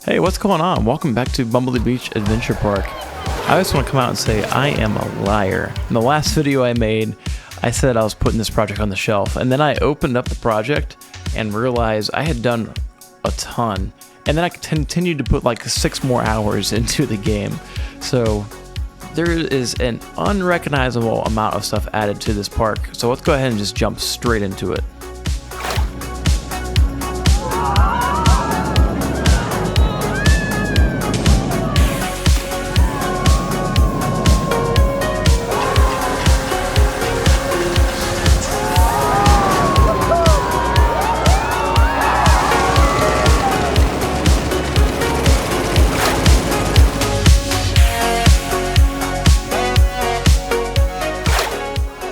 Hey, what's going on? Welcome back to Bumbly Beach Adventure Park. I just want to come out and say I am a liar. In the last video I made, I said I was putting this project on the shelf, and then I opened up the project and realized I had done a ton. And then I continued to put like 6 more hours into the game. So there is an unrecognizable amount of stuff added to this park. So let's go ahead and just jump straight into it.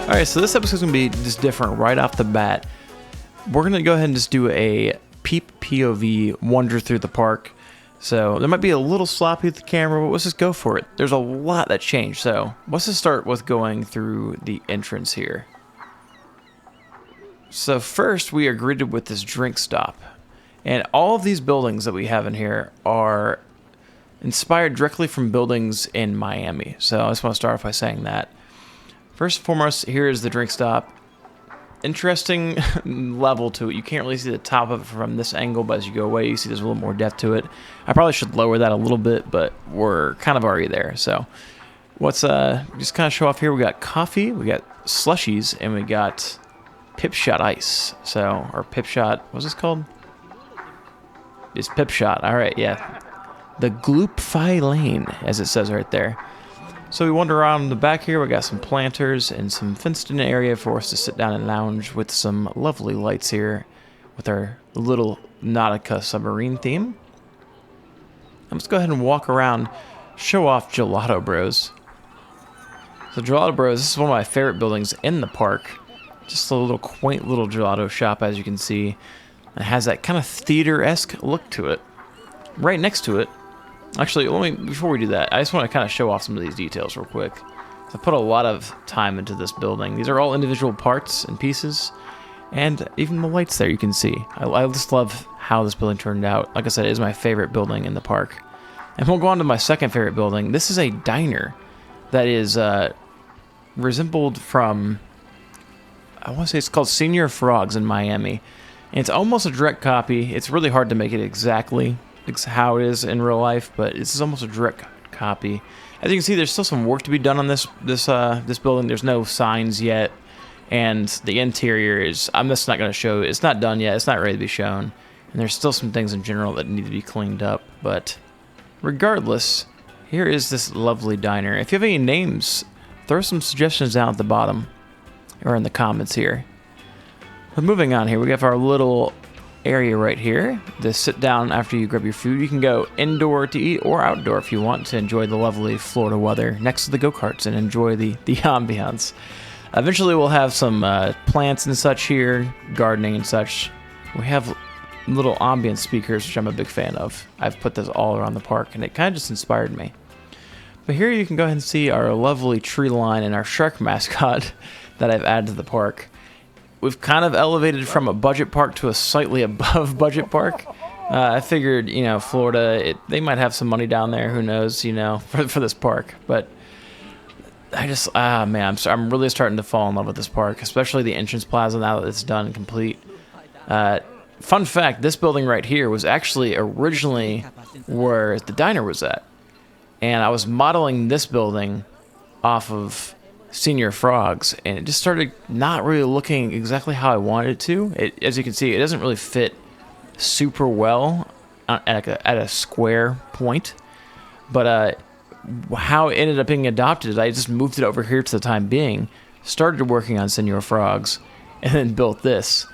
Alright, so this episode's going to be just different right off the bat. We're going to go ahead and just do a peep POV wander through the park. So there might be a little sloppy with the camera, but let's just go for it. There's a lot that changed, so let's just start with going through the entrance here. So first we are greeted with this drink stop. And all of these buildings that we have in here are inspired directly from buildings in Miami. So I just want to start off by saying that. First and foremost, here is the drink stop. Interesting level to it. You can't really see the top of it from this angle, but as you go away, you see there's a little more depth to it. I probably should lower that a little bit, but we're kind of already there. So let's just kind of show off here. We got coffee, we got slushies, and we got Pip Shot Ice. So, or Pip Shot, what's this called? It's Pip Shot. All right, yeah. The Gloop-Fi Lane, as it says right there. So we wander around the back here. We got some planters and some fenced-in area for us to sit down and lounge with some lovely lights here with our little Nautica submarine theme. Let's go ahead and walk around, show off Gelato Bros. So Gelato Bros, this is one of my favorite buildings in the park. Just a little quaint little gelato shop, as you can see. It has that kind of theater-esque look to it. Right next to it, actually, before we do that, I just want to kind of show off some of these details real quick. I put a lot of time into this building. These are all individual parts and pieces, and even the lights there you can see. I just love how this building turned out. Like I said, it is my favorite building in the park. And we'll go on to my second favorite building. This is a diner that is resembled from, I want to say it's called Senior Frogs in Miami. And it's almost a direct copy. It's really hard to make it exactly how it is in real life, but this is almost a direct copy. As you can see, there's still some work to be done on this building. There's no signs yet, and the interior is, I'm just not going to show. It's not done yet. It's not ready to be shown, and there's still some things in general that need to be cleaned up. But regardless, here is this lovely diner. If you have any names, throw some suggestions down at the bottom or in the comments here. But moving on here, we have our little area right here to sit down after you grab your food. You can go indoor to eat or outdoor if you want to enjoy the lovely Florida weather next to the go-karts and enjoy the ambiance. Eventually we'll have some plants and such here, gardening and such. We have little ambient speakers, which I'm a big fan of. I've put this all around the park, and it kind of just inspired me. But here you can go ahead and see our lovely tree line and our shark mascot that I've added to the park. We've kind of elevated from a budget park to a slightly above budget park. I figured, Florida, they might have some money down there. Who knows, for this park. But I just, man, I'm really starting to fall in love with this park, especially the entrance plaza now that it's done and complete. Fun fact, this building right here was actually originally where the diner was at. And I was modeling this building off of Senior Frogs, and it just started not really looking exactly how I wanted it to. As you can see, it doesn't really fit super well at a square point, but how it ended up being adopted, I just moved it over here to the time being, started working on Senior Frogs, and then built this,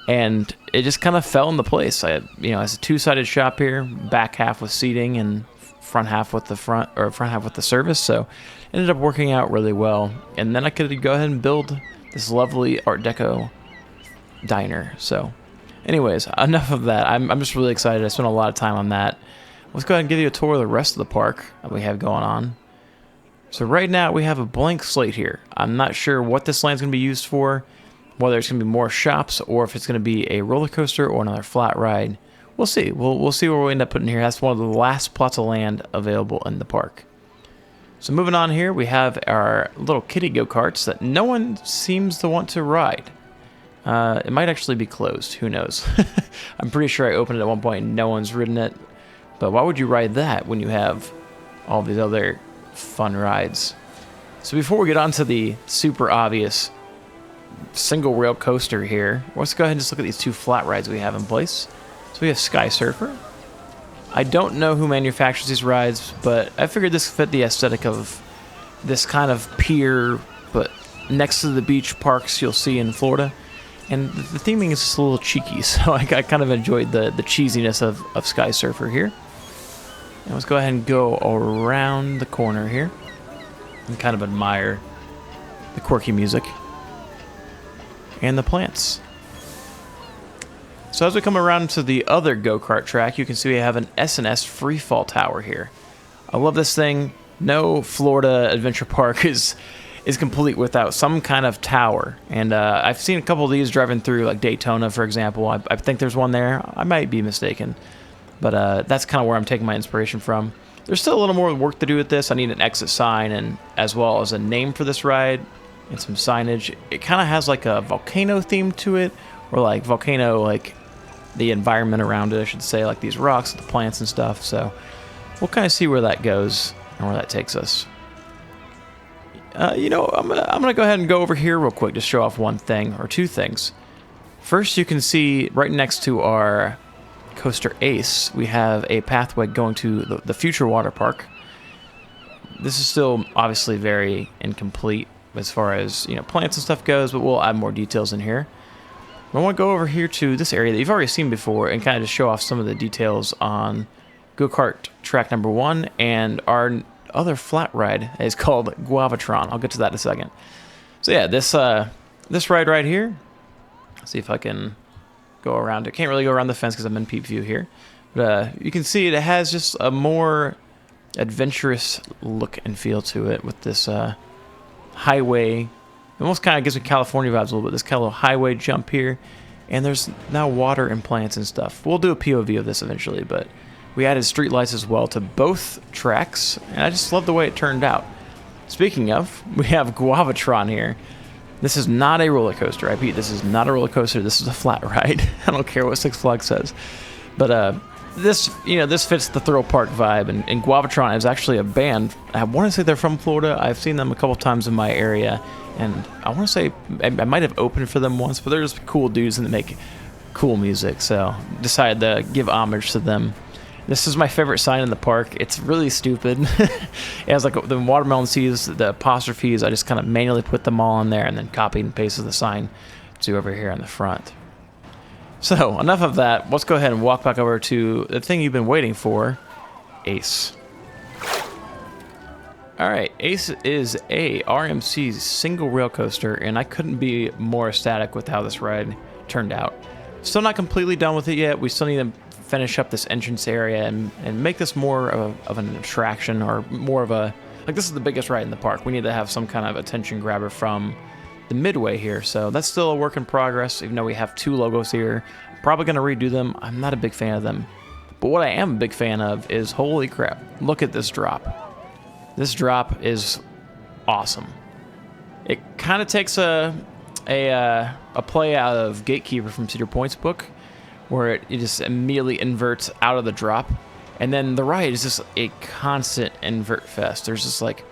and it just kind of fell into place. It's a two-sided shop here, back half with seating and front half with the service, so ended up working out really well. And then I could go ahead and build this lovely Art Deco diner. So anyways, enough of that. I'm just really excited. I spent a lot of time on that. Let's go ahead and give you a tour of the rest of the park that we have going on. So right now we have a blank slate here. I'm not sure what this land's going to be used for, whether it's going to be more shops or if it's going to be a roller coaster or another flat ride. we'll see. We'll see where we end up putting here. That's one of the last plots of land available in the park. So moving on here, we have our little kiddie go-karts that no one seems to want to ride. It might actually be closed. Who knows? I'm pretty sure I opened it at one point and no one's ridden it. But why would you ride that when you have all these other fun rides? So before we get on to the super obvious single rail coaster here, let's go ahead and just look at these two flat rides we have in place. So we have Sky Surfer. I don't know who manufactures these rides, but I figured this fit the aesthetic of this kind of pier, but next to the beach parks you'll see in Florida. And the theming is just a little cheeky, so I kind of enjoyed the cheesiness of Sky Surfer here. And let's go ahead and go around the corner here and kind of admire the quirky music and the plants. So as we come around to the other go-kart track, you can see we have an S&S freefall tower here. I love this thing. No Florida adventure park is complete without some kind of tower. And I've seen a couple of these driving through, like Daytona, for example. I think there's one there. I might be mistaken. But that's kind of where I'm taking my inspiration from. There's still a little more work to do with this. I need an exit sign and as well as a name for this ride and some signage. It kind of has like a volcano theme to it, or like volcano, like the environment around it, I should say, like these rocks, the plants and stuff. So we'll kind of see where that goes and where that takes us. I'm gonna go ahead and go over here real quick to show off one thing or two things. First, you can see right next to our Coaster Ace, we have a pathway going to the future water park. This is still obviously very incomplete as far as plants and stuff goes, but we'll add more details in here. I want to go over here to this area that you've already seen before and kind of just show off some of the details on go-kart track number 1 and our other flat ride is called Guavatron. I'll get to that in a second. So yeah, this ride right here. Let's see if I can go around it. Can't really go around the fence because I'm in peep view here. But you can see it has just a more adventurous look and feel to it with this highway. It almost kind of gives me California vibes a little bit. This kind of little highway jump here. And there's now water and plants and stuff. We'll do a POV of this eventually, but we added street lights as well to both tracks, and I just love the way it turned out. Speaking of, we have Guavatron here. This is not a roller coaster. I repeat, this is not a roller coaster. This is a flat ride. I don't care what Six Flags says. But this fits the thrill park vibe, and Guavatron is actually a band. I want to say they're from Florida. I've seen them a couple times in my area, and I want to say I might have opened for them once, but they're just cool dudes and they make cool music, so decided to give homage to them. This is my favorite sign in the park. It's really stupid. It has like the watermelon seeds, the apostrophes. I just kind of manually put them all in there and then copied and pasted the sign to over here on the front. So enough of that. Let's go ahead and walk back over to the thing you've been waiting for, Ace. All right, Ace is a RMC single rail coaster, and I couldn't be more ecstatic with how this ride turned out. Still not completely done with it yet. We still need to finish up this entrance area and make this more of an attraction, or more of a, like, this is the biggest ride in the park. We need to have some kind of attention grabber from the midway here. So that's still a work in progress, even though we have 2 logos here. Probably going to redo them. I'm not a big fan of them. But what I am a big fan of is, holy crap, look at this drop. This drop is awesome. It kind of takes a play out of Gatekeeper from Cedar Point's book, where it just immediately inverts out of the drop. And then the ride is just a constant invert fest. There's just like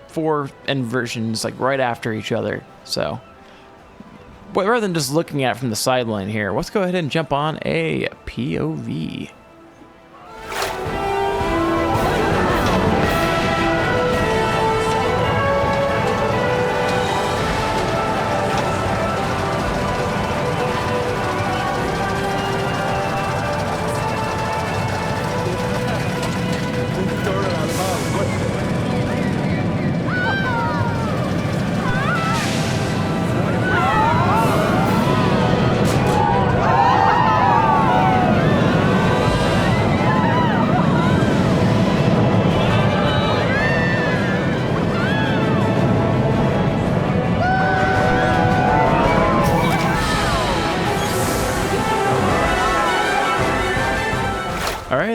4 inversions like right after each other. So rather than just looking at it from the sideline here, let's go ahead and jump on a POV.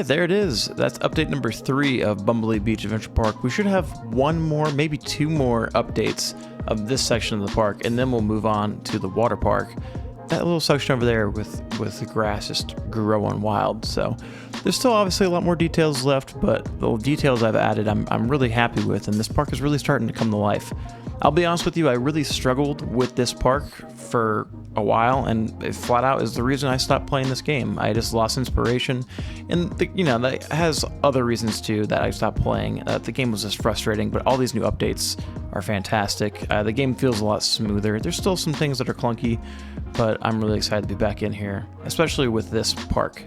there it is. That's update number 3 of Bumbly Beach Adventure Park. We should have one more, maybe 2 more updates of this section of the park, and then we'll move on to the water park. That little section over there with the grass just growing wild. So there's still obviously a lot more details left, but the details I've added I'm really happy with, and this park is really starting to come to life. I'll be honest with you, I really struggled with this park for a while, and it flat out is the reason I stopped playing this game. I just lost inspiration, and that has other reasons too that I stopped playing. The game was just frustrating, but all these new updates are fantastic. The game feels a lot smoother. There's still some things that are clunky, but I'm really excited to be back in here, especially with this park.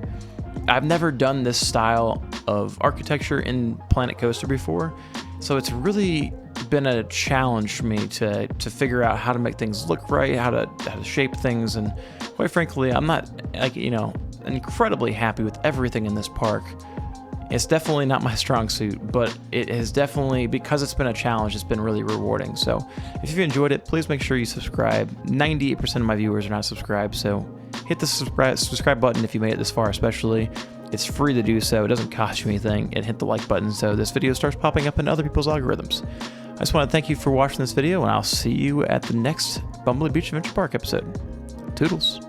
I've never done this style of architecture in Planet Coaster before, so it's really been a challenge for me to figure out how to make things look right, how to shape things, and quite frankly, I'm not incredibly happy with everything in this park. It's definitely not my strong suit, but it has definitely, because it's been a challenge, it's been really rewarding. So if you've enjoyed it, please make sure you subscribe. 98% of my viewers are not subscribed, so hit the subscribe button if you made it this far especially. It's free to do so, it doesn't cost you anything, and hit the like button so this video starts popping up in other people's algorithms. I just want to thank you for watching this video, and I'll see you at the next Bumbly Beach Adventure Park episode. Toodles.